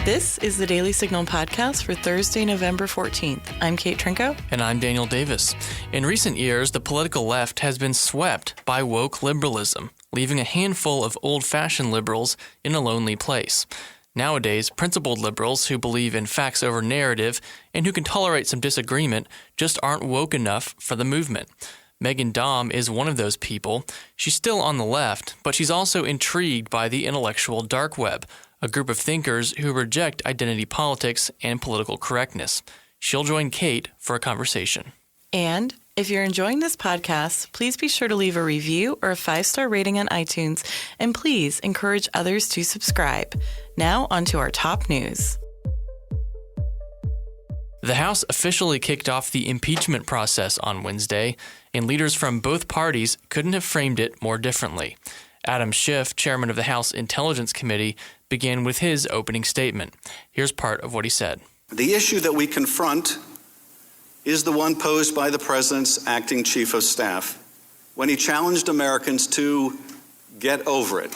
This is the Daily Signal podcast for Thursday, November 14th. I'm Kate Trinko. And I'm Daniel Davis. In recent years, the political left has been swept by woke liberalism, leaving a handful of old-fashioned liberals in a lonely place. Nowadays, principled liberals who believe in facts over narrative and who can tolerate some disagreement just aren't woke enough for the movement. Meghan Daum is one of those people. She's still on the left, but she's also intrigued by the intellectual dark web, a group of thinkers who reject identity politics and political correctness. She'll join Kate for a conversation. And if you're enjoying this podcast, please be sure to leave a review or a 5-star rating on iTunes, and please encourage others to subscribe. Now, on to our top news. The House officially kicked off the impeachment process on Wednesday, and leaders from both parties couldn't have framed it more differently. Adam Schiff, chairman of the House Intelligence Committee, began with his opening statement. Here's part of what he said. The issue that we confront is the one posed by the President's acting Chief of Staff when he challenged Americans to get over it.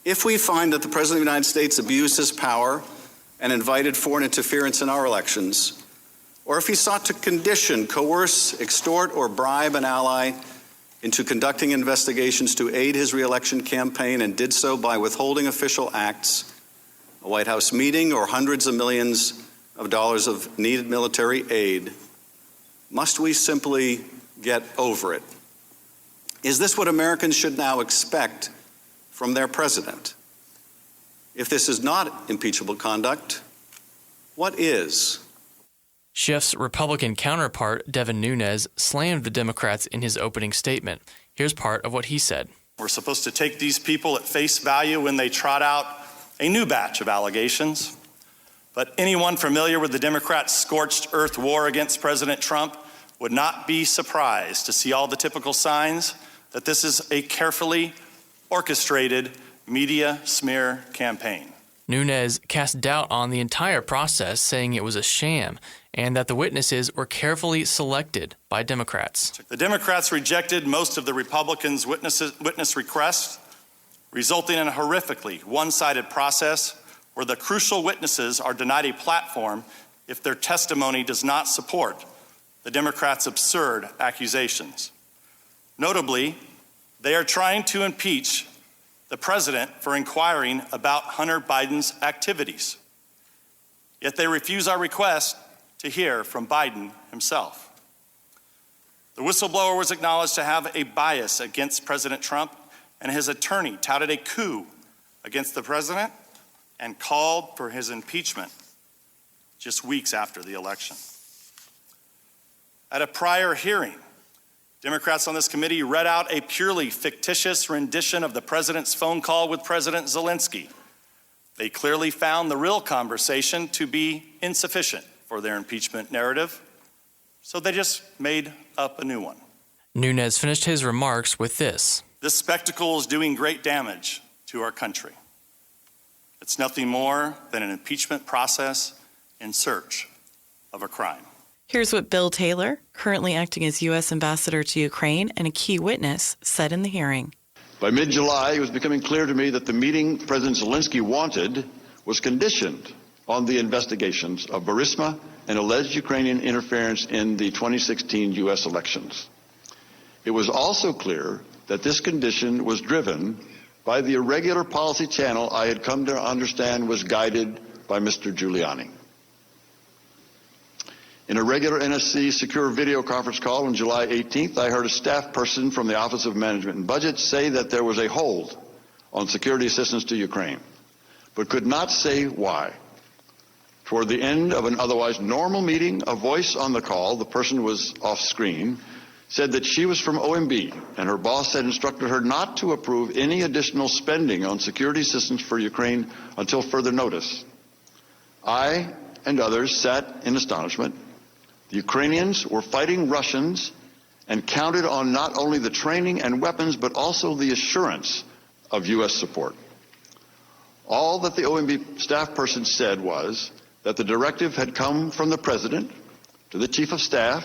If we find that the President of the United States abused his power and invited foreign interference in our elections, or if he sought to condition, coerce, extort, or bribe an ally into conducting investigations to aid his re-election campaign and did so by withholding official acts, a White House meeting, or hundreds of millions of dollars of needed military aid, must we simply get over it? Is this what Americans should now expect from their president? If this is not impeachable conduct, what is? Schiff's Republican counterpart, Devin Nunes, slammed the Democrats in his opening statement. Here's part of what he said. We're supposed to take these people at face value when they trot out a new batch of allegations. But anyone familiar with the Democrats' scorched earth war against President Trump would not be surprised to see all the typical signs that this is a carefully orchestrated media smear campaign. Nunes cast doubt on the entire process, saying it was a sham and that the witnesses were carefully selected by Democrats. The Democrats rejected most of the Republicans' witness requests, resulting in a horrifically one-sided process where the crucial witnesses are denied a platform if their testimony does not support the Democrats' absurd accusations. Notably, they are trying to impeach the president for inquiring about Hunter Biden's activities. Yet they refuse our request to hear from Biden himself. The whistleblower was acknowledged to have a bias against President Trump, and his attorney touted a coup against the president and called for his impeachment just weeks after the election. At a prior hearing, Democrats on this committee read out a purely fictitious rendition of the president's phone call with President Zelensky. They clearly found the real conversation to be insufficient for their impeachment narrative, so they just made up a new one. Nunes finished his remarks with this. This spectacle is doing great damage to our country. It's nothing more than an impeachment process in search of a crime. Here's what Bill Taylor, currently acting as U.S. Ambassador to Ukraine and a key witness, said in the hearing. By mid-July, it was becoming clear to me that the meeting President Zelensky wanted was conditioned on the investigations of Burisma and alleged Ukrainian interference in the 2016 U.S. elections. It was also clear that this condition was driven by the irregular policy channel I had come to understand was guided by Mr. Giuliani. In a regular NSC secure video conference call on July 18th, I heard a staff person from the Office of Management and Budget say that there was a hold on security assistance to Ukraine, but could not say why. Toward the end of an otherwise normal meeting, a voice on the call, the person was off screen, said that she was from OMB, and her boss had instructed her not to approve any additional spending on security assistance for Ukraine until further notice. I and others sat in astonishment. The Ukrainians were fighting Russians and counted on not only the training and weapons, but also the assurance of U.S. support. All that the OMB staff person said was that the directive had come from the President to the Chief of Staff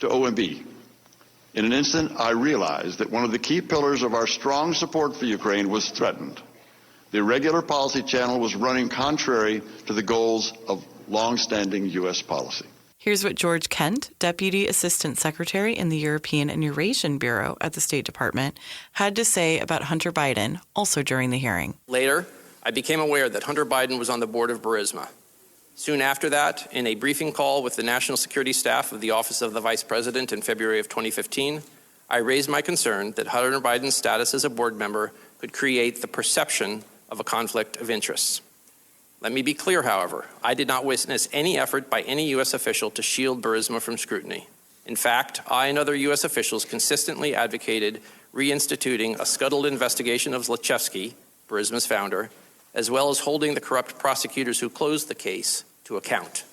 to OMB. In an instant, I realized that one of the key pillars of our strong support for Ukraine was threatened. The irregular policy channel was running contrary to the goals of long-standing U.S. policy. Here's what George Kent, Deputy Assistant Secretary in the European and Eurasian Bureau at the State Department, had to say about Hunter Biden, also during the hearing. Later, I became aware that Hunter Biden was on the board of Burisma. Soon after that, in a briefing call with the national security staff of the Office of the Vice President in February of 2015, I raised my concern that Hunter Biden's status as a board member could create the perception of a conflict of interests. Let me be clear, however, I did not witness any effort by any U.S. official to shield Burisma from scrutiny. In fact, I and other U.S. officials consistently advocated reinstituting a scuttled investigation of Zlochevsky, Burisma's founder, as well as holding the corrupt prosecutors who closed the case to account.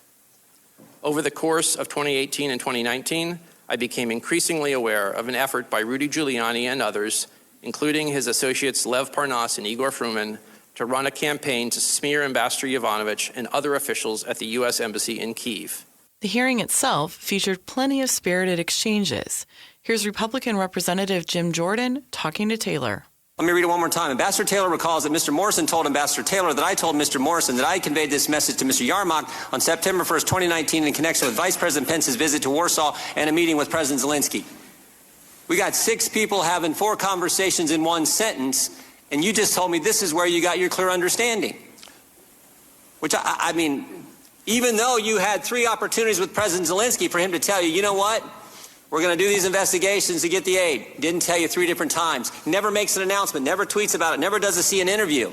Over the course of 2018 and 2019, I became increasingly aware of an effort by Rudy Giuliani and others, including his associates Lev Parnas and Igor Fruman, to run a campaign to smear Ambassador Yovanovitch and other officials at the U.S. Embassy in Kyiv. The hearing itself featured plenty of spirited exchanges. Here's Republican Representative Jim Jordan talking to Taylor. Let me read it one more time. Ambassador Taylor recalls that Mr. Morrison told Ambassador Taylor that I told Mr. Morrison that I conveyed this message to Mr. Yarmak on September 1st, 2019 in connection with Vice President Pence's visit to Warsaw and a meeting with President Zelensky. We got 6 people having 4 conversations in one sentence, and you just told me this is where you got your clear understanding. Which, I mean, even though you had 3 opportunities with President Zelensky for him to tell you, you know what? We're going to do these investigations to get the aid. Didn't tell you 3 different times. Never makes an announcement, never tweets about it, never does a CNN interview.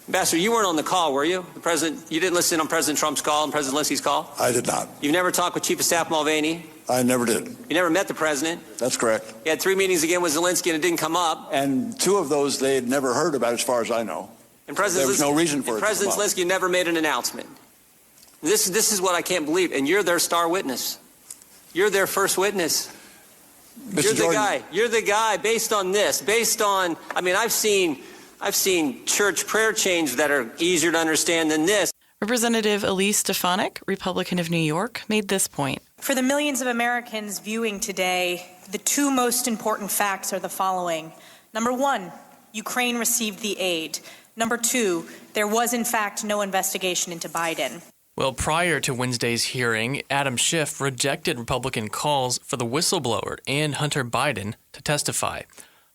Ambassador, you weren't on the call, were you? The president, you didn't listen on President Trump's call and President Zelensky's call? I did not. You've never talked with Chief of Staff Mulvaney? I never did. You never met the president? That's correct. You had 3 meetings again with Zelensky and it didn't come up. And 2 of those they had never heard about as far as I know. And there was no reason for it. President Zelensky never made an announcement. This is what I can't believe. And you're their star witness. You're their first witness. You're the guy. You're the guy based on this. Based on, I mean, I've seen church prayer chains that are easier to understand than this. Representative Elise Stefanik, Republican of New York, made this point. For the millions of Americans viewing today, the 2 most important facts are the following. Number 1, Ukraine received the aid. Number 2, there was in fact no investigation into Biden. Well, prior to Wednesday's hearing, Adam Schiff rejected Republican calls for the whistleblower and Hunter Biden to testify.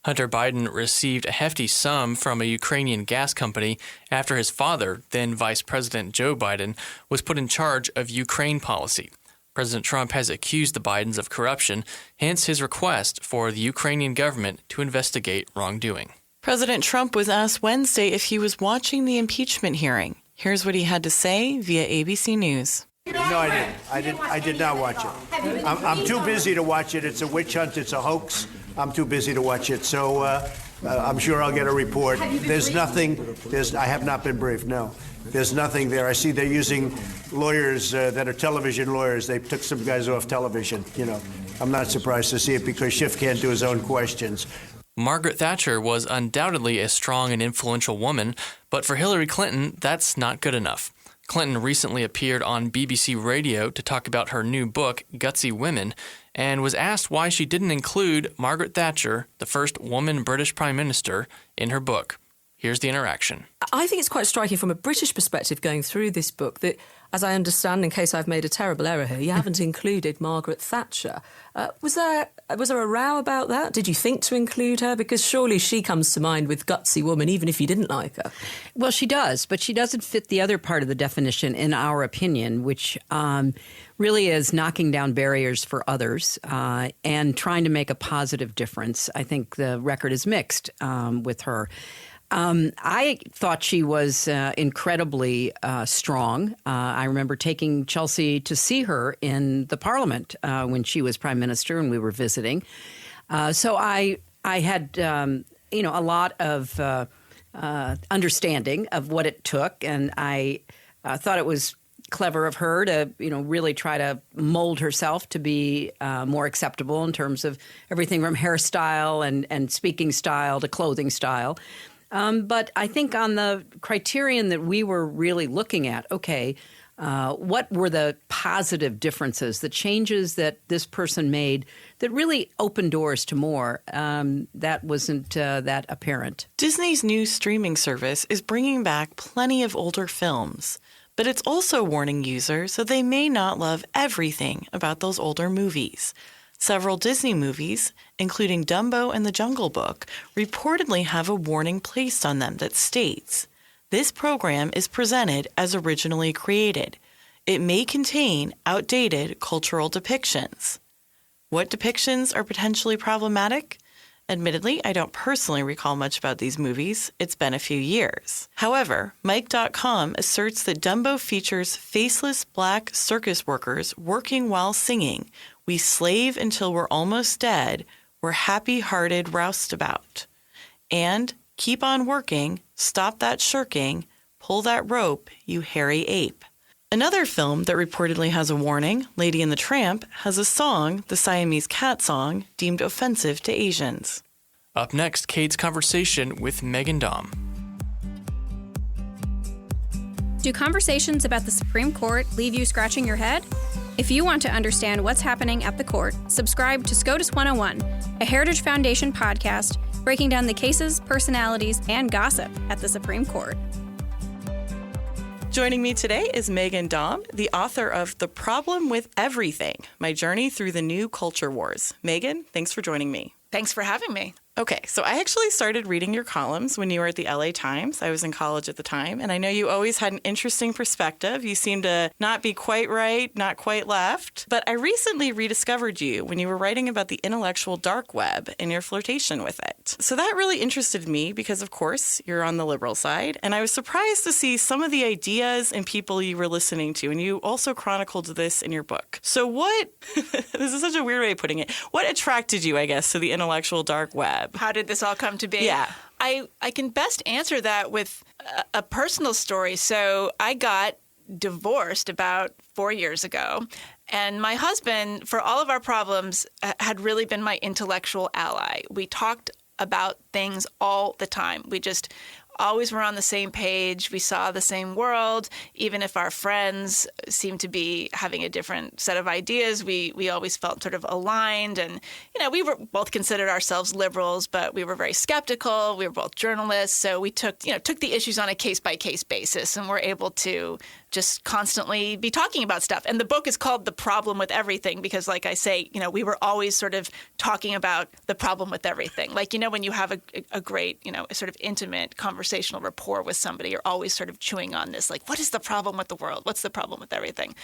Hunter Biden received a hefty sum from a Ukrainian gas company after his father, then Vice President Joe Biden, was put in charge of Ukraine policy. President Trump has accused the Bidens of corruption, hence his request for the Ukrainian government to investigate wrongdoing. President Trump was asked Wednesday if he was watching the impeachment hearing. Here's what he had to say via ABC News. No, I didn't. I did not watch it. I'm too busy to watch it. It's a witch hunt. It's a hoax. I'm too busy to watch it. So I'm sure I'll get a report. There's nothing. I have not been briefed. No, there's nothing there. I see they're using lawyers that are television lawyers. They took some guys off television. You know, I'm not surprised to see it because Schiff can't do his own questions. Margaret Thatcher was undoubtedly a strong and influential woman, but for Hillary Clinton, that's not good enough. Clinton recently appeared on BBC Radio to talk about her new book, Gutsy Women, and was asked why she didn't include Margaret Thatcher, the first woman British Prime Minister, in her book. Here's the interaction. I think it's quite striking from a British perspective going through this book that, as I understand, in case I've made a terrible error here, you haven't included Margaret Thatcher. Was there a row about that? Did you think to include her? Because surely she comes to mind with gutsy woman, even if you didn't like her. Well, she does, but she doesn't fit the other part of the definition, in our opinion, which really is knocking down barriers for others and trying to make a positive difference. I think the record is mixed with her. I thought she was incredibly strong. I remember taking Chelsea to see her in the Parliament when she was Prime Minister and we were visiting. So I had, a lot of understanding of what it took, and I thought it was clever of her to, really try to mold herself to be more acceptable in terms of everything from hairstyle and speaking style to clothing style. But I think on the criterion that we were really looking at, What were the positive differences, the changes that this person made that really opened doors to more? That wasn't that apparent. Disney's new streaming service is bringing back plenty of older films, but it's also warning users that they may not love everything about those older movies. Several Disney movies, including Dumbo and The Jungle Book, reportedly have a warning placed on them that states, "This program is presented as originally created. It may contain outdated cultural depictions." What depictions are potentially problematic? Admittedly, I don't personally recall much about these movies. It's been a few years. However, Mike.com asserts that Dumbo features faceless black circus workers working while singing, "We slave until we're almost dead, we're happy-hearted roustabout." And "Keep on working, stop that shirking, pull that rope, you hairy ape." Another film that reportedly has a warning, Lady and the Tramp, has a song, the Siamese Cat song, deemed offensive to Asians. Up next, Kate's conversation with Meghan Daum. Do conversations about the Supreme Court leave you scratching your head? If you want to understand what's happening at the court, subscribe to SCOTUS 101, a Heritage Foundation podcast breaking down the cases, personalities, and gossip at the Supreme Court. Joining me today is Meghan Daum, the author of The Problem with Everything, My Journey Through the New Culture Wars. Meghan, thanks for joining me. Thanks for having me. Okay, so I actually started reading your columns when you were at the LA Times. I was in college at the time, and I know you always had an interesting perspective. You seem to not be quite right, not quite left. But I recently rediscovered you when you were writing about the intellectual dark web and your flirtation with it. So that really interested me because, of course, you're on the liberal side, and I was surprised to see some of the ideas and people you were listening to, and you also chronicled this in your book. So what, this is such a weird way of putting it, what attracted you, I guess, to the intellectual dark web? How did this all come to be? Yeah. I can best answer that with a personal story. So I got divorced about 4 years ago, and my husband, for all of our problems, had really been my intellectual ally. We talked about things all the time. We just always were on the same page. We saw the same world. Even if our friends seemed to be having a different set of ideas, we always felt sort of aligned. And, we were both considered ourselves liberals, but we were very skeptical. We were both journalists. So we took the issues on a case-by-case basis, and were able to just constantly be talking about stuff. And the book is called The Problem with Everything because, like I say, we were always sort of talking about the problem with everything. Like, when you have a great, a sort of intimate conversational rapport with somebody, you're always sort of chewing on this, like, what is the problem with the world? What's the problem with everything?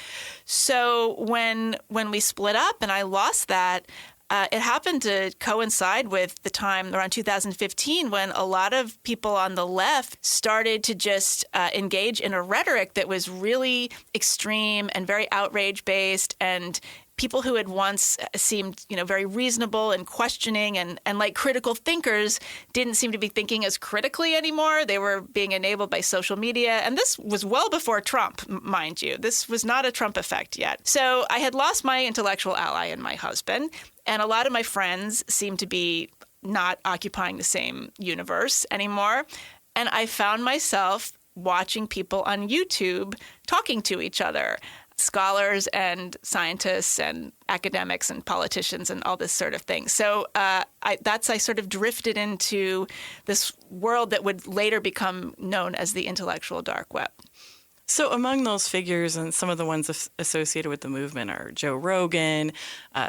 So when we split up and I lost that, it happened to coincide with the time around 2015 when a lot of people on the left started to just engage in a rhetoric that was really extreme and very outrage-based, and people who had once seemed, very reasonable and questioning and like critical thinkers didn't seem to be thinking as critically anymore. They were being enabled by social media. And this was well before Trump, mind you. This was not a Trump effect yet. So I had lost my intellectual ally in my husband. And a lot of my friends seemed to be not occupying the same universe anymore. And I found myself watching people on YouTube talking to each other, scholars and scientists and academics and politicians and all this sort of thing. So I sort of drifted into this world that would later become known as the intellectual dark web. So among those figures and some of the ones associated with the movement are Joe Rogan,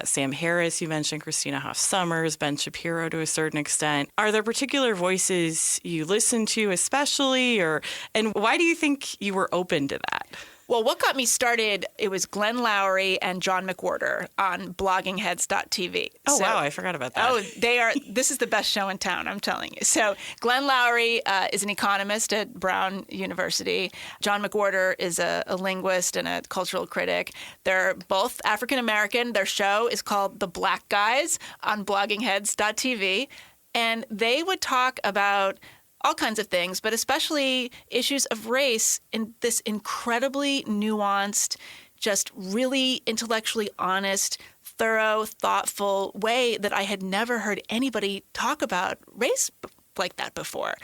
Sam Harris, you mentioned Christina Hoff Sommers, Ben Shapiro to a certain extent. Are there particular voices you listen to especially, and why do you think you were open to that? Well, what got me started, it was Glenn Lowry and John McWhorter on bloggingheads.tv. Oh, wow, I forgot about that. Oh, this is the best show in town, I'm telling you. So Glenn Lowry is an economist at Brown University. John McWhorter is a linguist and a cultural critic. They're both African-American. Their show is called The Black Guys on bloggingheads.tv. And they would talk about all kinds of things, but especially issues of race in this incredibly nuanced, just really intellectually honest, thorough, thoughtful way that I had never heard anybody talk about race like that before.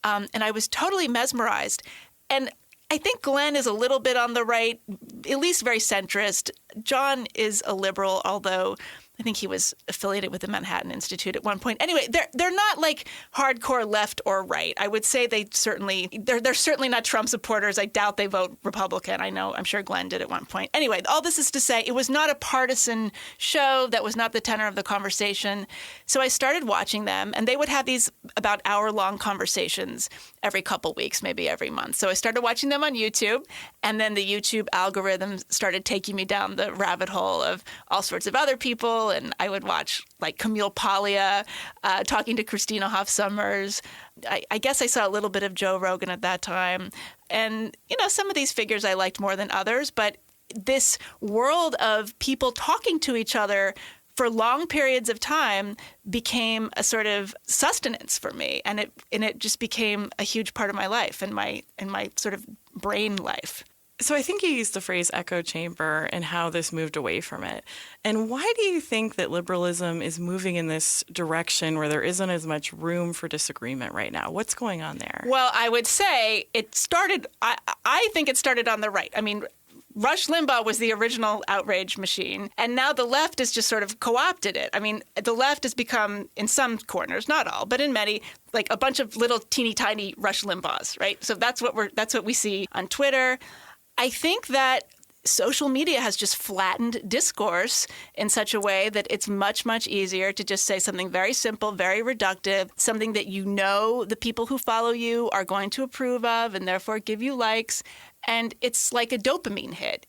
And I was totally mesmerized. And I think Glenn is a little bit on the right, at least very centrist. John is a liberal, although I think he was affiliated with the Manhattan Institute at one point. Anyway, they're not like hardcore left or right. I would say they're certainly not Trump supporters. I doubt they vote Republican. I'm sure Glenn did at one point. Anyway, all this is to say it was not a partisan show. That was not the tenor of the conversation. So I started watching them, and they would have these about hour-long conversations every couple weeks, maybe every month. So I started watching them on YouTube, and then the YouTube algorithm started taking me down the rabbit hole of all sorts of other people. And I would watch like Camille Paglia talking to Christina Hoff Sommers. I guess I saw a little bit of Joe Rogan at that time. And, some of these figures I liked more than others. But this world of people talking to each other for long periods of time became a sort of sustenance for me. And it just became a huge part of my life and my sort of brain life. So I think you used the phrase echo chamber and how this moved away from it. And why do you think that liberalism is moving in this direction where there isn't as much room for disagreement right now? What's going on there? Well, I would say I think it started on the right. I mean, Rush Limbaugh was the original outrage machine, and now the left has just sort of co-opted it. I mean, the left has become, in some corners, not all, but in many, like a bunch of little teeny tiny Rush Limbaughs, right? So that's what we see on Twitter. I think that social media has just flattened discourse in such a way that it's much, much easier to just say something very simple, very reductive, something that the people who follow you are going to approve of and therefore give you likes. And it's like a dopamine hit.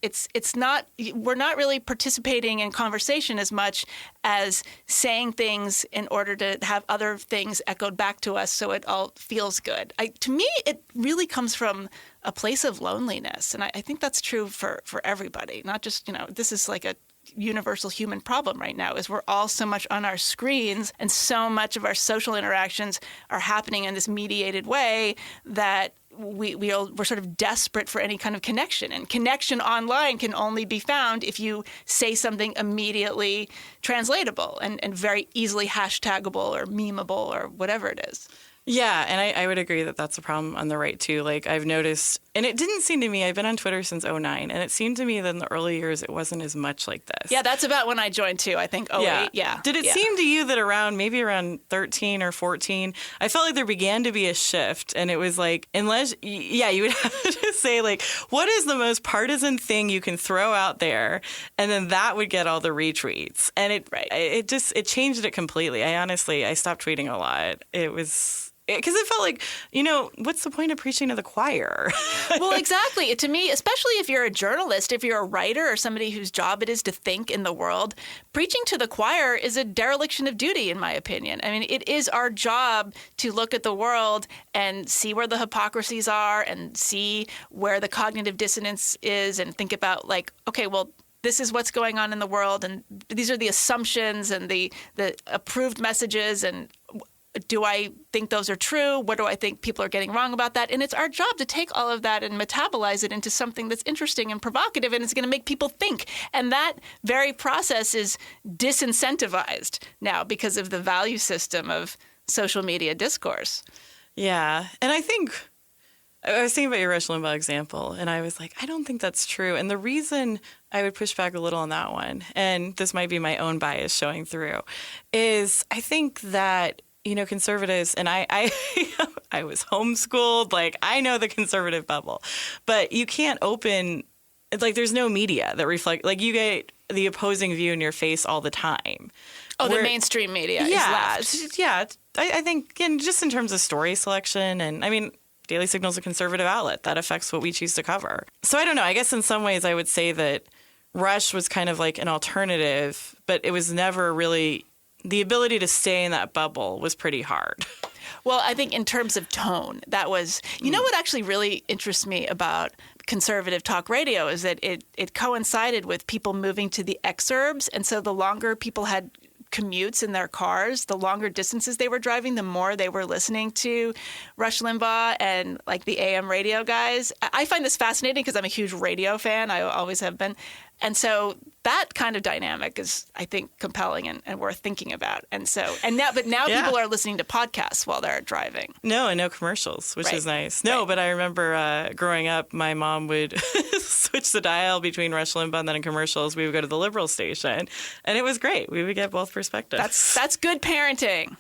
We're not really participating in conversation as much as saying things in order to have other things echoed back to us so it all feels good. To me, it really comes from a place of loneliness. And I think that's true for everybody, not just, this is like a universal human problem right now is we're all so much on our screens and so much of our social interactions are happening in this mediated way that we're sort of desperate for any kind of connection. And connection online can only be found if you say something immediately translatable and very easily hashtagable or memeable or whatever it is. Yeah, and I would agree that that's a problem on the right, too. Like, I've noticed, and it didn't seem to me, I've been on Twitter since 2009, and it seemed to me that in the early years it wasn't as much like this. Yeah, that's about when I joined, too, I think, 2008, yeah. Did it seem to you that maybe around 13 or 14, I felt like there began to be a shift, and it was like, you would have to say, like, what is the most partisan thing you can throw out there, and then that would get all the retweets. And it changed it completely. I stopped tweeting a lot. Because it felt like, what's the point of preaching to the choir? Well, exactly. To me, especially if you're a journalist, if you're a writer or somebody whose job it is to think in the world, preaching to the choir is a dereliction of duty, in my opinion. I mean, it is our job to look at the world and see where the hypocrisies are and see where the cognitive dissonance is and think about, like, okay, well, this is what's going on in the world and these are the assumptions and the approved messages and do I think those are true? What do I think people are getting wrong about that? And it's our job to take all of that and metabolize it into something that's interesting and provocative and it's going to make people think. And that very process is disincentivized now because of the value system of social media discourse. Yeah. And I think I was thinking about your Rush Limbaugh example, and I was like, I don't think that's true. And the reason I would push back a little on that one, and this might be my own bias showing through, is I think that conservatives, and I was homeschooled, like I know the conservative bubble, but you can't there's no media that reflect, like you get the opposing view in your face all the time. Oh, the mainstream media is left. Yeah. I think, again, just in terms of story selection, and I mean, Daily Signal's a conservative outlet. That affects what we choose to cover. So I don't know. I guess in some ways I would say that Rush was kind of like an alternative, but it was never really – the ability to stay in that bubble was pretty hard. Well, I think in terms of tone, that was – you know what actually really interests me about conservative talk radio is that it coincided with people moving to the exurbs. And so the longer people had commutes in their cars, the longer distances they were driving, the more they were listening to Rush Limbaugh and like the AM radio guys. I find this fascinating because I'm a huge radio fan. I always have been. And so that kind of dynamic is, I think, compelling and worth thinking about. And now people are listening to podcasts while they're driving. No, and no commercials, which is nice. No, but I remember growing up, my mom would switch the dial between Rush Limbaugh and then in commercials. We would go to the liberal station, and it was great. We would get both perspectives. That's good parenting.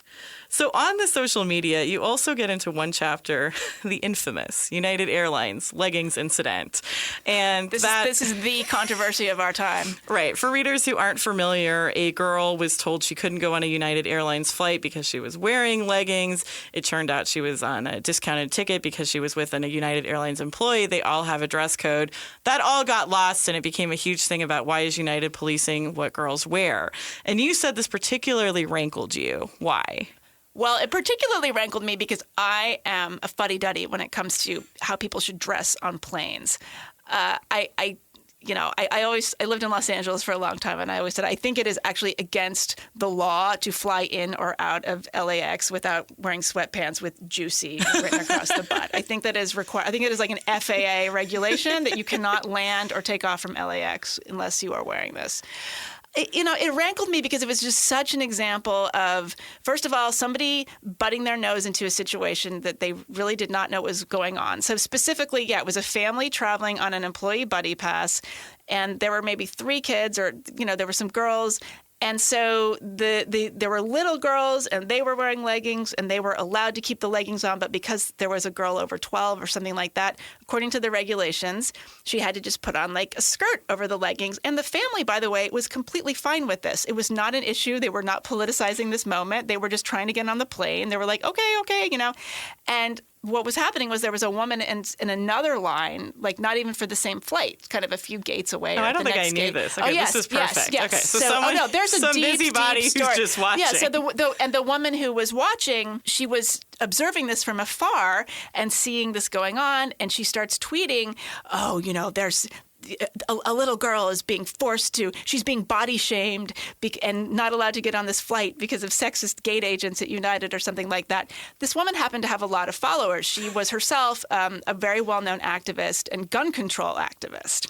So on the social media, you also get into one chapter, the infamous United Airlines leggings incident. And this is the controversy of our time. Right. For readers who aren't familiar, a girl was told she couldn't go on a United Airlines flight because she was wearing leggings. It turned out she was on a discounted ticket because she was with a United Airlines employee. They all have a dress code. That all got lost, and it became a huge thing about why is United policing what girls wear. And you said this particularly rankled you. Why? Well, it particularly rankled me because I am a fuddy-duddy when it comes to how people should dress on planes. I lived in Los Angeles for a long time, and I always said I think it is actually against the law to fly in or out of LAX without wearing sweatpants with juicy written across the butt. I think that is required. I think it is like an FAA regulation that you cannot land or take off from LAX unless you are wearing this. It rankled me because it was just such an example of, first of all, somebody butting their nose into a situation that they really did not know was going on. So specifically, it was a family traveling on an employee buddy pass, and there were maybe 3 kids, or there were some girls. And so there were little girls, and they were wearing leggings, and they were allowed to keep the leggings on. But because there was a girl over 12 or something like that, according to the regulations, she had to just put on like a skirt over the leggings. And the family, by the way, was completely fine with this. It was not an issue. They were not politicizing this moment. They were just trying to get on the plane. They were like, okay, And what was happening was there was a woman in another line, like not even for the same flight, kind of a few gates away. Oh, I don't think I knew this. Okay, yes, this is perfect. Yes. Okay, so there's a deep, busybody deep who's story. just watching. Yeah, so the woman who was watching, she was observing this from afar and seeing this going on, and she starts tweeting, there's a little girl is being she's being body shamed and not allowed to get on this flight because of sexist gate agents at United or something like that. This woman happened to have a lot of followers. She was herself a very well-known activist and gun control activist.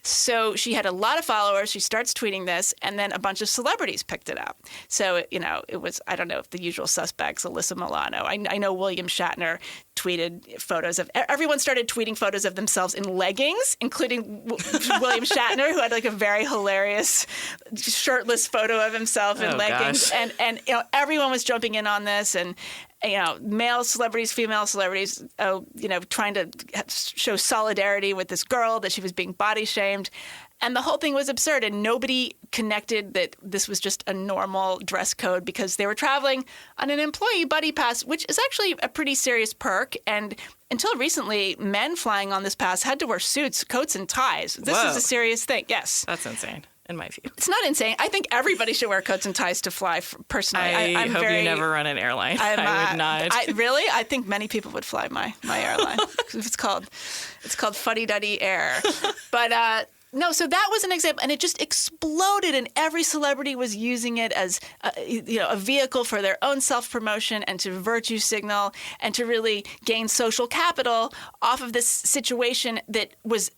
So she had a lot of followers. She starts tweeting this, and then a bunch of celebrities picked it up. So, it was, I don't know if the usual suspects, Alyssa Milano. I know William Shatner tweeted photos of, everyone started tweeting photos of themselves in leggings, including William Shatner, who had like a very hilarious shirtless photo of himself in leggings. Gosh. And everyone was jumping in on this, and male celebrities, female celebrities, trying to show solidarity with this girl that she was being body shamed. And the whole thing was absurd, and nobody connected that this was just a normal dress code because they were traveling on an employee buddy pass, which is actually a pretty serious perk. And until recently, men flying on this pass had to wear suits, coats, and ties. This is a serious thing. Yes. That's insane. In my view. It's not insane. I think everybody should wear coats and ties to fly, personally. I hope you never run an airline. I would not. Really? I think many people would fly my airline. It's called Fuddy-Duddy Air. But no, so that was an example, and it just exploded, and every celebrity was using it as a vehicle for their own self-promotion and to virtue signal and to really gain social capital off of this situation that was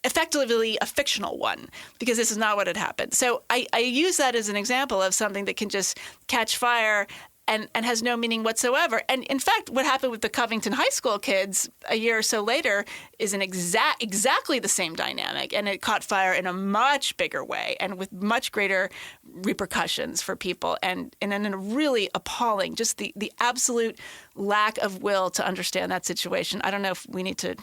effectively a fictional one, because this is not what had happened. So I use that as an example of something that can just catch fire and has no meaning whatsoever. And in fact, what happened with the Covington High School kids a year or so later is an exactly the same dynamic, and it caught fire in a much bigger way and with much greater repercussions for people, and in a really appalling, just the absolute lack of will to understand that situation. I don't know if we need to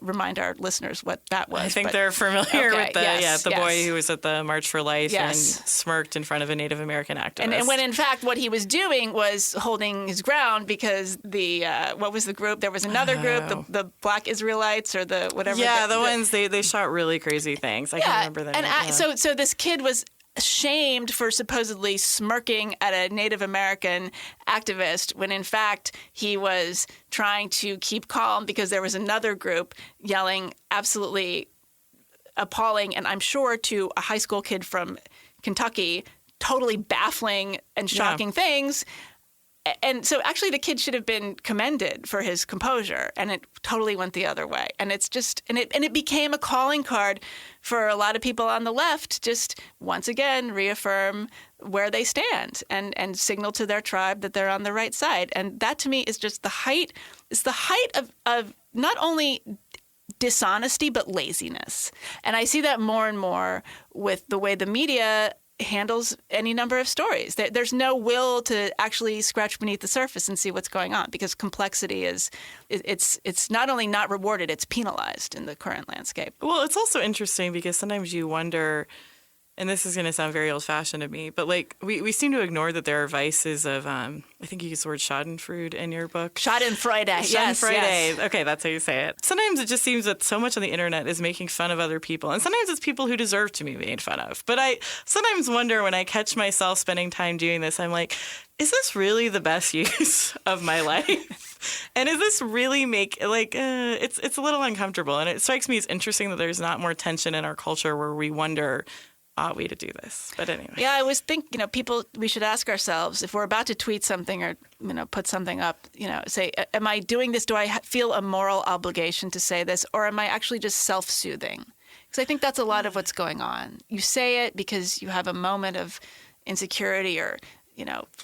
remind our listeners what that was. I think they're familiar with the boy who was at the March for Life and smirked in front of a Native American activist. And when in fact what he was doing was holding his ground, because what was the group? There was another group, the Black Israelites or the whatever. Yeah, the ones they shot really crazy things. I can't remember that. And so this kid was shamed for supposedly smirking at a Native American activist when in fact he was trying to keep calm because there was another group yelling absolutely appalling, and I'm sure to a high school kid from Kentucky, totally baffling and shocking things. And so actually the kid should have been commended for his composure, and it totally went the other way. And it's just, and it became a calling card for a lot of people on the left, just once again reaffirm where they stand and signal to their tribe that they're on the right side. And that to me is just it's the height of not only dishonesty, but laziness. And I see that more and more with the way the media handles any number of stories. There's no will to actually scratch beneath the surface and see what's going on, because complexity it's not only not rewarded, it's penalized in the current landscape. Well, it's also interesting because sometimes you wonder, and this is going to sound very old-fashioned to me, but like we seem to ignore that there are vices of, I think you use the word schadenfreude in your book. Schadenfreude, yes. Schadenfreude. Okay, that's how you say it. Sometimes it just seems that so much on the internet is making fun of other people, and sometimes it's people who deserve to be made fun of. But I sometimes wonder when I catch myself spending time doing this, I'm like, is this really the best use of my life? And is this really it's a little uncomfortable, and it strikes me as interesting that there's not more tension in our culture where we wonder, ought we to do this? But anyway. Yeah, I always think, we should ask ourselves, if we're about to tweet something or, put something up, say, am I doing this? Do I feel a moral obligation to say this? Or am I actually just self-soothing? Because I think that's a lot of what's going on. You say it because you have a moment of insecurity or,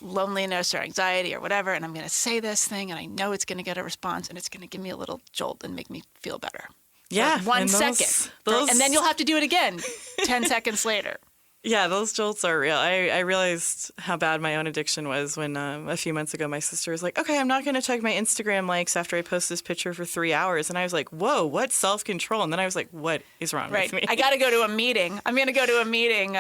loneliness or anxiety or whatever, and I'm going to say this thing, and I know it's going to get a response, and it's going to give me a little jolt and make me feel better. Yeah. For 1 second. And then you'll have to do it again 10 seconds later. Yeah, those jolts are real. I realized how bad my own addiction was when a few months ago my sister was like, okay, I'm not going to check my Instagram likes after I post this picture for 3 hours. And I was like, whoa, what self-control? And then I was like, what is wrong with me? I got to go to a meeting. I'm going to go to a meeting,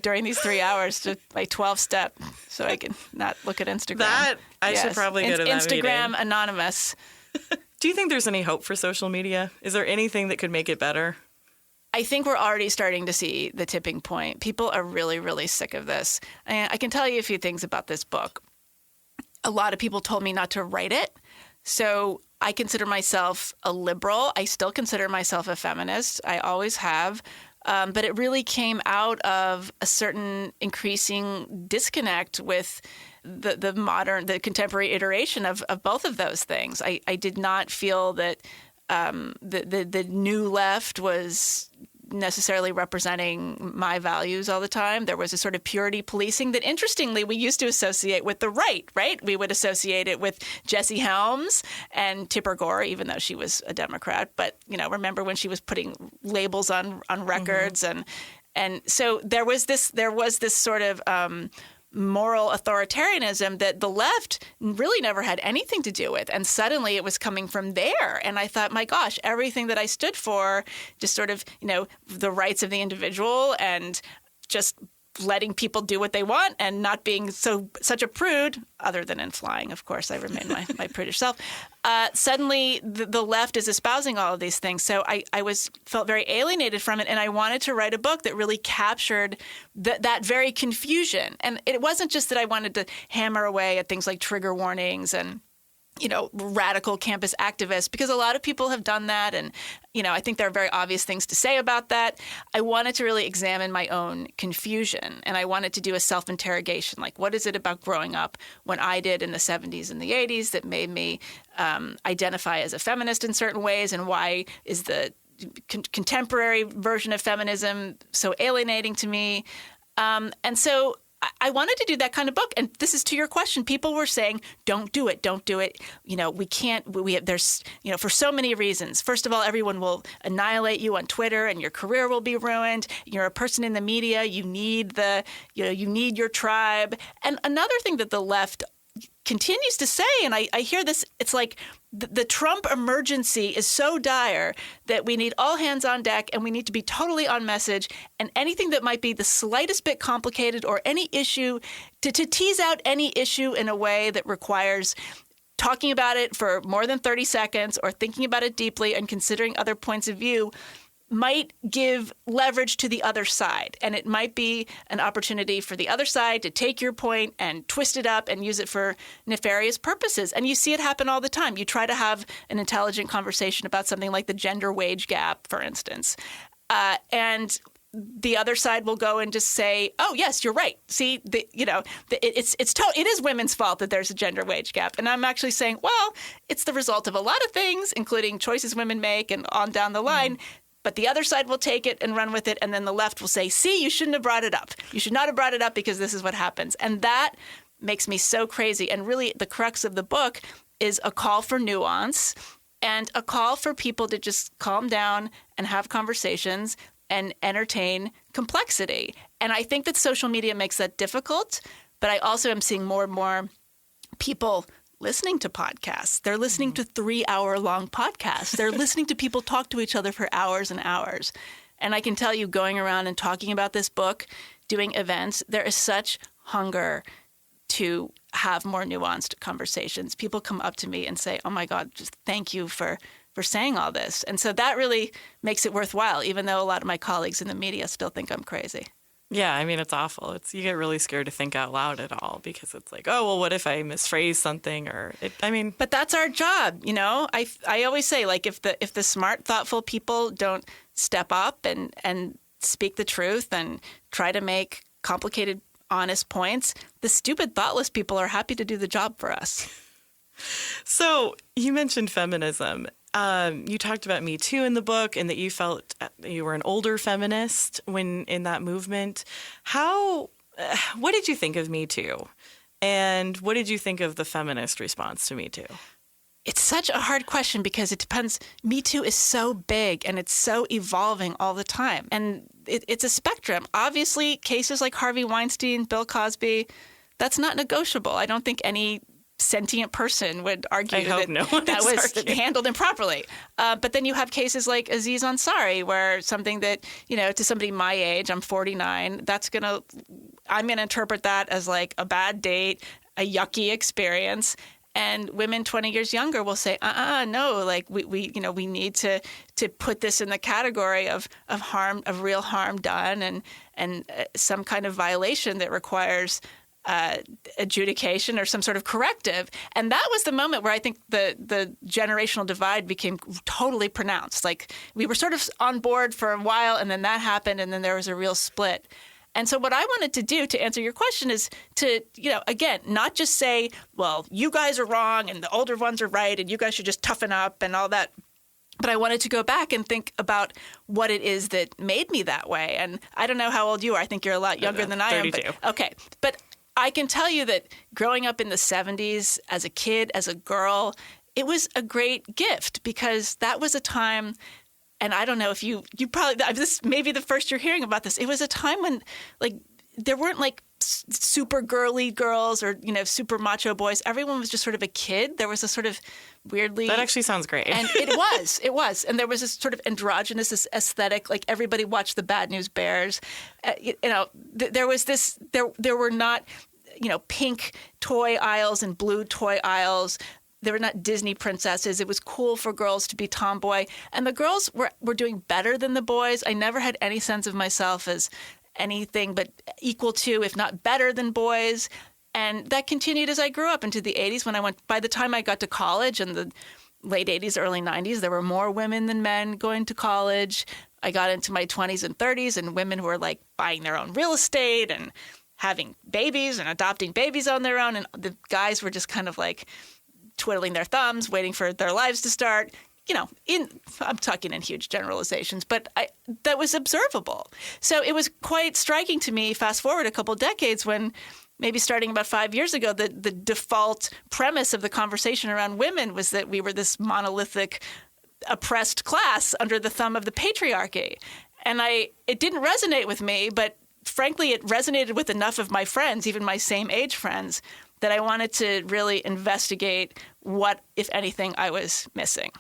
during these 3 hours to my 12-step so I can not look at Instagram. I should probably go to that Instagram meeting. Anonymous. Do you think there's any hope for social media? Is there anything that could make it better? I think we're already starting to see the tipping point. People are really, really sick of this. And I can tell you a few things about this book. A lot of people told me not to write it. So I consider myself a liberal. I still consider myself a feminist. I always have. But it really came out of a certain increasing disconnect with the contemporary iteration of both of those things. I did not feel that the new left was necessarily representing my values all the time. There was a sort of purity policing that, interestingly, we used to associate with the right? We would associate it with Jesse Helms and Tipper Gore, even though she was a Democrat. But, remember when she was putting labels on records, and so there was this sort of moral authoritarianism that the left really never had anything to do with. And suddenly it was coming from there. And I thought, my gosh, everything that I stood for, just sort of, the rights of the individual and just letting people do what they want and not being such a prude, other than in flying, of course, I remain my prudish self. Suddenly the left is espousing all of these things. So I felt very alienated from it, and I wanted to write a book that really captured that very confusion. And it wasn't just that I wanted to hammer away at things like trigger warnings and radical campus activists, because a lot of people have done that. And, I think there are very obvious things to say about that. I wanted to really examine my own confusion, and I wanted to do a self-interrogation. Like, what is it about growing up when I did in the 70s and the 80s that made me identify as a feminist in certain ways, and why is the contemporary version of feminism so alienating to me? And so I wanted to do that kind of book. And this is to your question. People were saying, don't do it. Don't do it. We can't. There's, for so many reasons. First of all, everyone will annihilate you on Twitter and your career will be ruined. You're a person in the media. You need you need your tribe. And another thing that the left continues to say, and I hear this, it's like the Trump emergency is so dire that we need all hands on deck and we need to be totally on message, and anything that might be the slightest bit complicated or any issue, to tease out any issue in a way that requires talking about it for more than 30 seconds or thinking about it deeply and considering other points of view, might give leverage to the other side. And it might be an opportunity for the other side to take your point and twist it up and use it for nefarious purposes. And you see it happen all the time. You try to have an intelligent conversation about something like the gender wage gap, for instance. And the other side will go and just say, "Oh, yes, you're right. See, it is women's fault that there's a gender wage gap." And I'm actually saying, well, it's the result of a lot of things, including choices women make and on down the line. But the other side will take it and run with it, and then the left will say, "See, you shouldn't have brought it up. You should not have brought it up because this is what happens." And that makes me so crazy. And really, the crux of the book is a call for nuance and a call for people to just calm down and have conversations and entertain complexity. And I think that social media makes that difficult, but I also am seeing more and more people listening to podcasts. They're listening to 3-hour-long podcasts. They're listening to people talk to each other for hours and hours. And I can tell you, going around and talking about this book, doing events, there is such hunger to have more nuanced conversations. People come up to me and say, "Oh my God, just thank you for saying all this." And so that really makes it worthwhile, even though a lot of my colleagues in the media still think I'm crazy. Yeah, I mean, it's awful. You get really scared to think out loud at all because it's like, oh, well, what if I misphrase something? But that's our job, you know. I always say, like, if the smart, thoughtful people don't step up and speak the truth and try to make complicated, honest points, the stupid, thoughtless people are happy to do the job for us. So you mentioned feminism. You talked about Me Too in the book and that you felt you were an older feminist when in that movement. What did you think of Me Too? And what did you think of the feminist response to Me Too? It's such a hard question because it depends. Me Too is so big and it's so evolving all the time. And it's a spectrum. Obviously, cases like Harvey Weinstein, Bill Cosby, that's not negotiable. I don't think any sentient person would argue that was handled improperly. But then you have cases like Aziz Ansari, where something that, to somebody my age, I'm 49, I'm going to interpret that as like a bad date, a yucky experience. And women 20 years younger will say, no, like we need to put this in the category of harm, of real harm done and some kind of violation that requires adjudication or some sort of corrective. And that was the moment where I think the generational divide became totally pronounced. Like we were sort of on board for a while and then that happened and then there was a real split. And so what I wanted to do to answer your question is to, again, not just say, well, you guys are wrong and the older ones are right and you guys should just toughen up and all that. But I wanted to go back and think about what it is that made me that way. And I don't know how old you are. I think you're a lot younger than I am. 32. Okay. But I can tell you that growing up in the 70s as a kid, as a girl, it was a great gift because that was a time. And I don't know if you probably, this may be the first you're hearing about this. It was a time when, like, there weren't, like, super girly girls or, super macho boys. Everyone was just sort of a kid. There was a sort of weirdly... That actually sounds great. And it was. And there was this sort of androgynous aesthetic. Like, everybody watched the Bad News Bears. There was this... There were not, pink toy aisles and blue toy aisles. They were not Disney princesses. It was cool for girls to be tomboy. And the girls were doing better than the boys. I never had any sense of myself as anything but equal to, if not better than boys. And that continued as I grew up into the 80s by the time I got to college in the late 80s, early 90s, there were more women than men going to college. I got into my 20s and 30s and women who were like buying their own real estate and having babies and adopting babies on their own. And the guys were just kind of like twiddling their thumbs, waiting for their lives to start. I'm talking in huge generalizations, but that was observable. So it was quite striking to me, fast forward a couple decades, when maybe starting about 5 years ago, the default premise of the conversation around women was that we were this monolithic, oppressed class under the thumb of the patriarchy. And it didn't resonate with me, but frankly, it resonated with enough of my friends, even my same age friends, that I wanted to really investigate what, if anything, I was missing.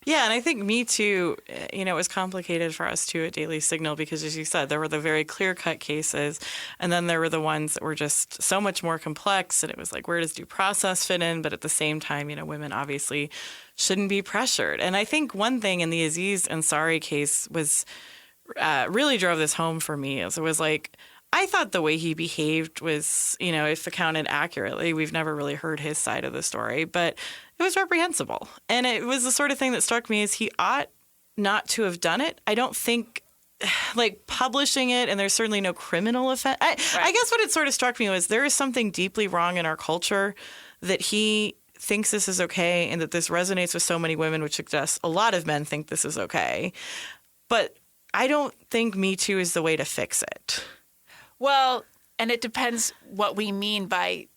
Yeah, and I think Me Too, it was complicated for us too at Daily Signal because, as you said, there were the very clear-cut cases, and then there were the ones that were just so much more complex, and it was like, where does due process fit in? But at the same time, women obviously shouldn't be pressured. And I think one thing in the Aziz Ansari case was really drove this home for me. It was like, I thought the way he behaved was, if accounted accurately, we've never really heard his side of the story, but it was reprehensible. And it was the sort of thing that struck me as he ought not to have done it. I don't think like publishing it, and there's certainly no criminal offense. I guess what it sort of struck me was there is something deeply wrong in our culture that he thinks this is okay and that this resonates with so many women, which suggests a lot of men think this is okay. But I don't think Me Too is the way to fix it. Well, and it depends what we mean by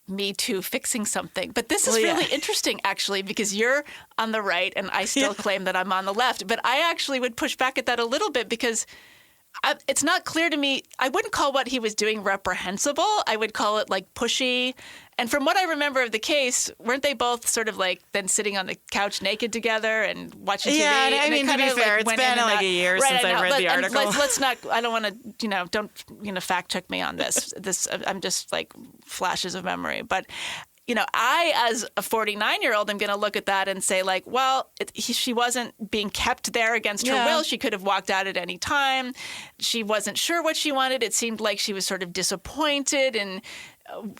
Me Too fixing something. But this is really interesting, actually, because you're on the right and I still claim that I'm on the left. But I actually would push back at that a little bit because it's not clear to me. I wouldn't call what he was doing reprehensible. I would call it like pushy. And from what I remember of the case, weren't they both sort of like then sitting on the couch naked together and watching TV? Yeah, and I mean, to be fair, like it's been like a year since I read the article. Let's not, I don't want to, don't fact check me on this. I'm just like flashes of memory. But, I, as a 49-year-old, am going to look at that and say, like, well, she wasn't being kept there against her will. She could have walked out at any time. She wasn't sure what she wanted. It seemed like she was sort of disappointed in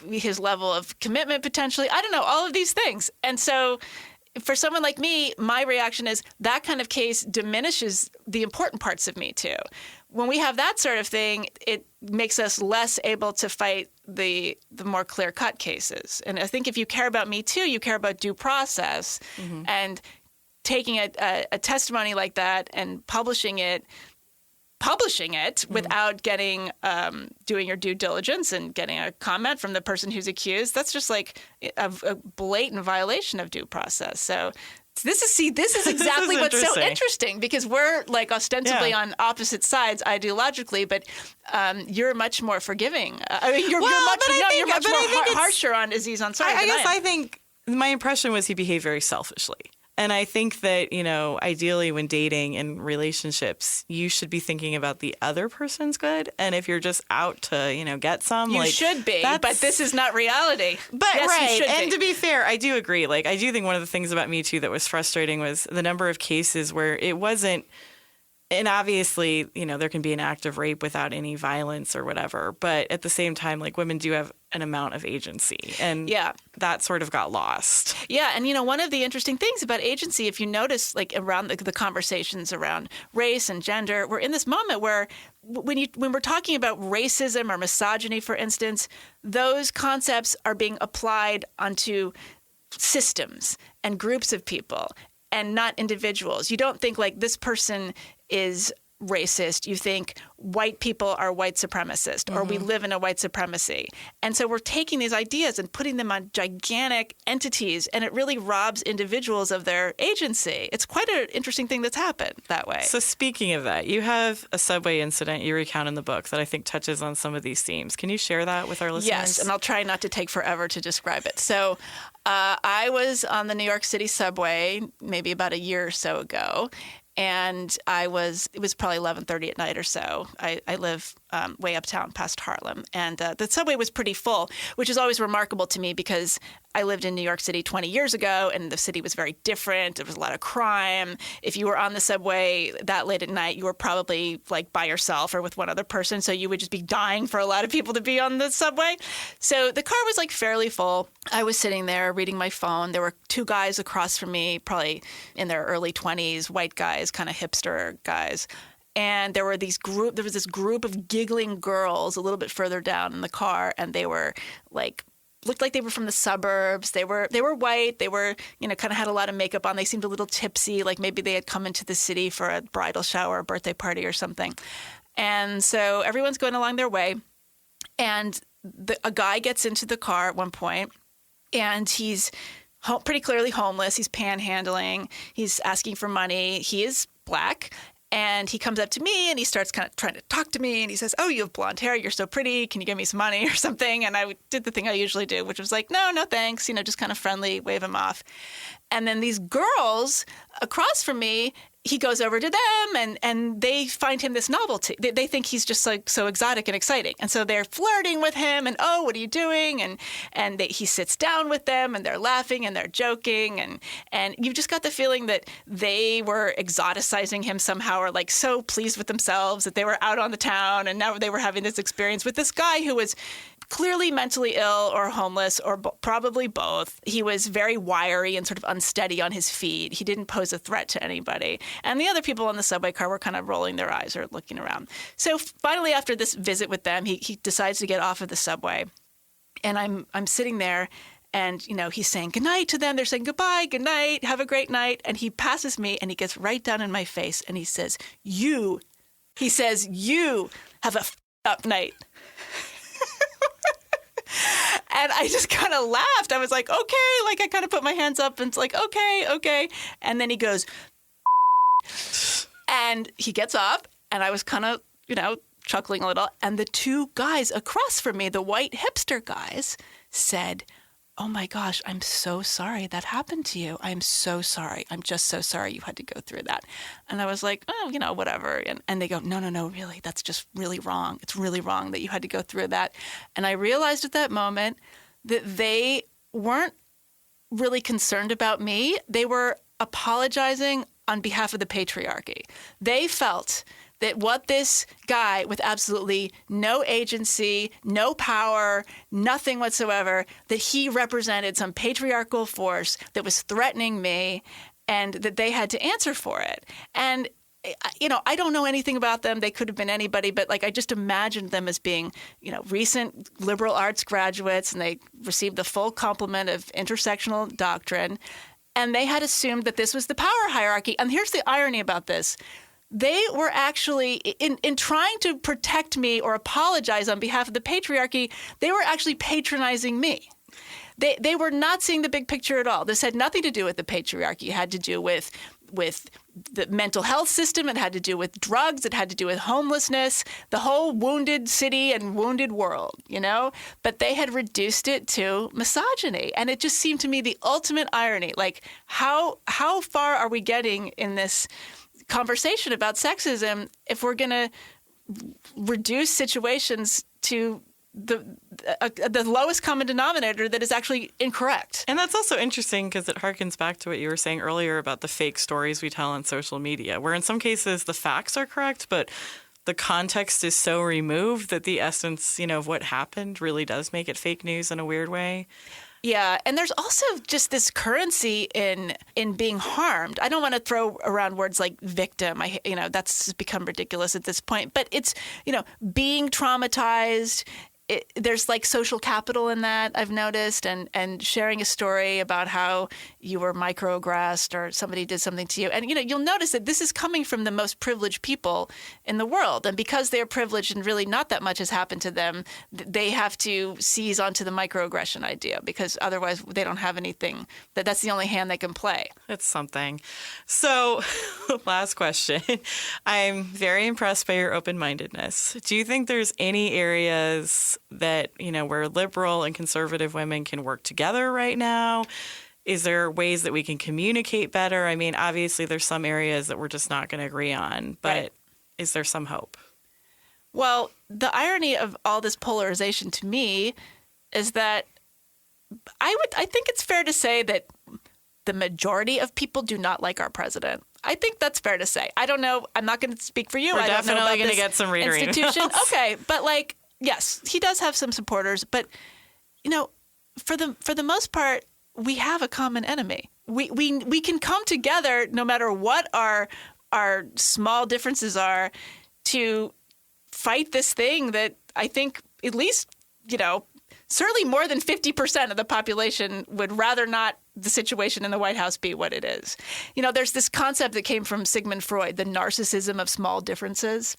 his level of commitment, potentially. I don't know, all of these things. And so for someone like me, my reaction is that kind of case diminishes the important parts of Me Too. When we have that sort of thing, it makes us less able to fight the more clear-cut cases. And I think if you care about Me Too, you care about due process. Mm-hmm. And taking a testimony like that and publishing it without getting doing your due diligence and getting a comment from the person who's accused, that's just like a blatant violation of due process. So this is exactly what's so interesting, because we're like ostensibly on opposite sides ideologically, but you're much more forgiving. You're much harsher on Aziz Ansari. I think my impression was he behaved very selfishly. And I think that, ideally when dating and relationships, you should be thinking about the other person's good. And if you're just out to, get some, you should be. But this is not reality. But yes, you should and be. To be fair, I do agree. Like, I do think one of the things about Me Too that was frustrating was the number of cases where it wasn't. And obviously, there can be an act of rape without any violence or whatever. But at the same time, like, women do have an amount of agency. And that sort of got lost. Yeah. And, one of the interesting things about agency, if you notice, like, around the conversations around race and gender, we're in this moment where when we're talking about racism or misogyny, for instance, those concepts are being applied onto systems and groups of people and not individuals. You don't think like this person is racist. You think white people are white supremacist, or we live in a white supremacy. And so we're taking these ideas and putting them on gigantic entities, and it really robs individuals of their agency. It's quite an interesting thing that's happened that way. So speaking of that, you have a subway incident you recount in the book that I think touches on some of these themes. Can you share that with our listeners? Yes, and I'll try not to take forever to describe it. So I was on the New York City subway maybe about a year or so ago, and it was probably 11:30 at night or so. I live way uptown past Harlem, and the subway was pretty full, which is always remarkable to me because I lived in New York City 20 years ago, and the city was very different. There was a lot of crime. If you were on the subway that late at night, you were probably like by yourself or with one other person, so you would just be dying for a lot of people to be on the subway. So the car was like fairly full. I was sitting there reading my phone. There were two guys across from me, probably in their early 20s, white guys, kind of hipster guys. And there was this group of giggling girls a little bit further down in the car, and they were like looked like they were from the suburbs. They were white. They were, kind of had a lot of makeup on. They seemed a little tipsy, like maybe they had come into the city for a bridal shower, a birthday party or something. And so everyone's going along their way. And a guy gets into the car at one point, and he's pretty clearly homeless. He's panhandling. He's asking for money. He is Black. And he comes up to me and he starts kind of trying to talk to me, and he says, "Oh, you have blonde hair. You're so pretty. Can you give me some money or something?" And I did the thing I usually do, which was like, no thanks, just kind of friendly, wave him off. And then these girls across from me, he goes over to them, and they find him this novelty. They think he's just like so exotic and exciting. And so they're flirting with him and, "Oh, what are you doing?" And he sits down with them, and they're laughing and they're joking. And you just got the feeling that they were exoticizing him somehow, or like so pleased with themselves that they were out on the town, and now they were having this experience with this guy who was clearly mentally ill or homeless or probably both. He was very wiry and sort of unsteady on his feet. He didn't pose a threat to anybody. And the other people on the subway car were kind of rolling their eyes or looking around. So finally, after this visit with them, he decides to get off of the subway. And I'm sitting there, and, he's saying goodnight to them. They're saying goodbye, good night, have a great night. And he passes me, and he gets right down in my face, and he says, you have a up night. And I just kind of laughed. I was like, okay. Like, I kind of put my hands up, and it's like, okay. And then he goes, and he gets up, and I was kind of, chuckling a little. And the two guys across from me, the white hipster guys, said, oh my gosh, I'm so sorry that happened to you. I'm so sorry. I'm just so sorry you had to go through that. And I was like, oh, whatever. And they go, no, really, that's just really wrong. It's really wrong that you had to go through that. And I realized at that moment that they weren't really concerned about me. They were apologizing on behalf of the patriarchy. They felt that what this guy with absolutely no agency, no power, nothing whatsoever, that he represented some patriarchal force that was threatening me, and that they had to answer for it. And, I don't know anything about them. They could have been anybody, but I just imagined them as being, recent liberal arts graduates, and they received the full complement of intersectional doctrine. And they had assumed that this was the power hierarchy. And here's the irony about this. They were actually, in trying to protect me or apologize on behalf of the patriarchy, they were actually patronizing me. They were not seeing the big picture at all. This had nothing to do with the patriarchy. It had to do with the mental health system. It had to do with drugs. It had to do with homelessness, the whole wounded city and wounded world, But they had reduced it to misogyny. And it just seemed to me the ultimate irony. Like, how far are we getting in this conversation about sexism if we're going to reduce situations to the lowest common denominator that is actually incorrect? And that's also interesting because it harkens back to what you were saying earlier about the fake stories we tell on social media, where in some cases the facts are correct, but the context is so removed that the essence, of what happened really does make it fake news in a weird way. Yeah, and there's also just this currency in being harmed. I don't want to throw around words like victim. That's become ridiculous at this point. But it's, being traumatized. There's social capital in that, I've noticed, and sharing a story about how you were microaggressed or somebody did something to you. And, you'll notice that this is coming from the most privileged people in the world. And because they're privileged and really not that much has happened to them, they have to seize onto the microaggression idea because otherwise they don't have anything. That's the only hand they can play. It's something. So, last question. I'm very impressed by your open-mindedness. Do you think there's any areas that, where liberal and conservative women can work together right now? Is there ways that we can communicate better? I mean, obviously there's some areas that we're just not going to agree on, but right. Is there some hope? Well, the irony of all this polarization to me is that I think it's fair to say that the majority of people do not like our president. I think that's fair to say. I don't know. I'm not going to speak for you. We're I don't know definitely about going to this get some reader institution. emails. Okay, but yes, he does have some supporters, but for the most part, we have a common enemy. We can come together no matter what our small differences are to fight this thing that I think at least, certainly more than 50% of the population would rather not the situation in the White House be what it is. There's this concept that came from Sigmund Freud, the narcissism of small differences.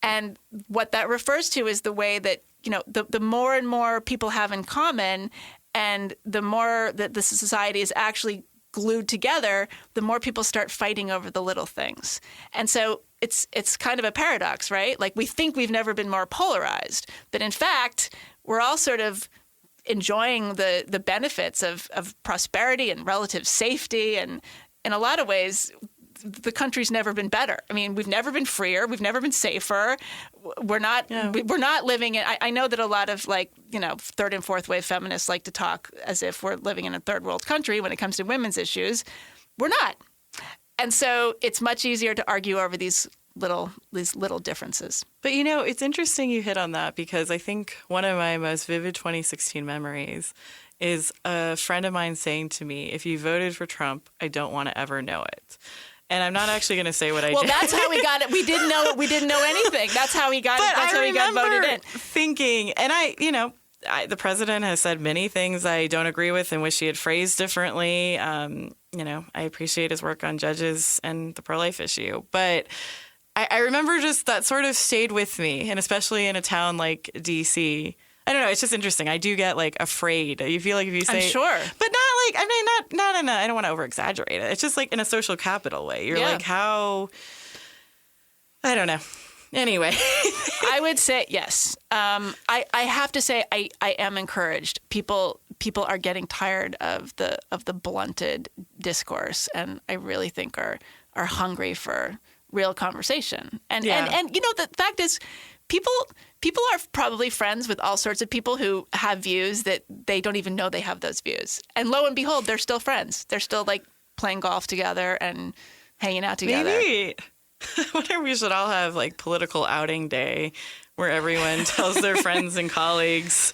And what that refers to is the way that, the more and more people have in common and the more that the society is actually glued together, the more people start fighting over the little things. And so it's kind of a paradox, right? Like, we think we've never been more polarized, but in fact, we're all sort of enjoying the benefits of prosperity and relative safety. And in a lot of ways, the country's never been better. I mean, we've never been freer. We've never been safer. We're not living in, I know that a lot of third and fourth wave feminists like to talk as if we're living in a third world country when it comes to women's issues. We're not. And so it's much easier to argue over these these little differences. But, you know, it's interesting you hit on that, because I think one of my most vivid 2016 memories is a friend of mine saying to me, if you voted for Trump, I don't want to ever know it. And I'm not actually going to say what I did. Well, that's how we got it. We didn't know anything. That's how he got. That's how he got voted in. Thinking, and the president has said many things I don't agree with and wish he had phrased differently. I appreciate his work on judges and the pro-life issue, but I remember just that sort of stayed with me, and especially in a town like D.C. I don't know. It's just interesting. I do get afraid. You feel like if you say, I'm sure, but not in a. I don't want to over exaggerate it. It's just in a social capital way. You're how. I don't know. Anyway, I would say yes. I have to say I am encouraged. People are getting tired of the blunted discourse, and I really think are hungry for real conversation. And the fact is, people are probably friends with all sorts of people who have views that they don't even know they have those views. And lo and behold, they're still friends. They're still playing golf together and hanging out together. Maybe. I wonder if we should all have political outing day where everyone tells their friends and colleagues,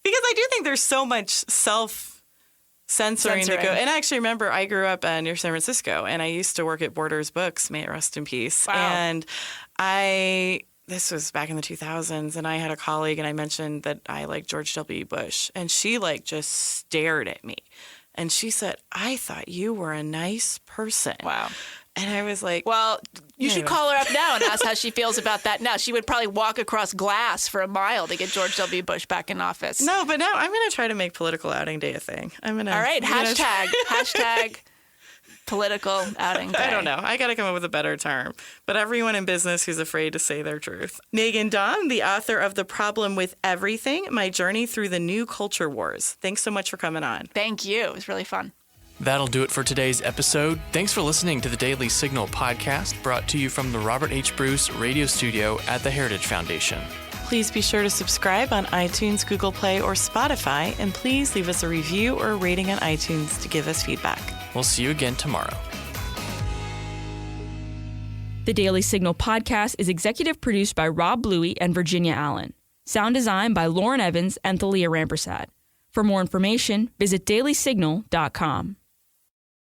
because I do think there's so much self-censoring that go. And I actually remember I grew up near San Francisco, and I used to work at Borders Books, may it rest in peace. Wow. And this was back in the 2000s, and I had a colleague, and I mentioned that I liked George W. Bush, and she just stared at me, and she said, "I thought you were a nice person." Wow. And I was like, well, you should call her up now and ask how she feels about that now. She would probably walk across glass for a mile to get George W. Bush back in office. No, but now I'm going to try to make political outing day a thing. All right, hashtag political outing day. I don't know. I got to come up with a better term. But everyone in business who's afraid to say their truth. Meghan Daum, the author of The Problem with Everything, My Journey Through the New Culture Wars. Thanks so much for coming on. Thank you. It was really fun. That'll do it for today's episode. Thanks for listening to the Daily Signal podcast, brought to you from the Robert H. Bruce radio studio at the Heritage Foundation. Please be sure to subscribe on iTunes, Google Play, or Spotify, and please leave us a review or a rating on iTunes to give us feedback. We'll see you again tomorrow. The Daily Signal podcast is executive produced by Rob Bluey and Virginia Allen. Sound design by Lauren Evans and Thalia Rampersad. For more information, visit dailysignal.com.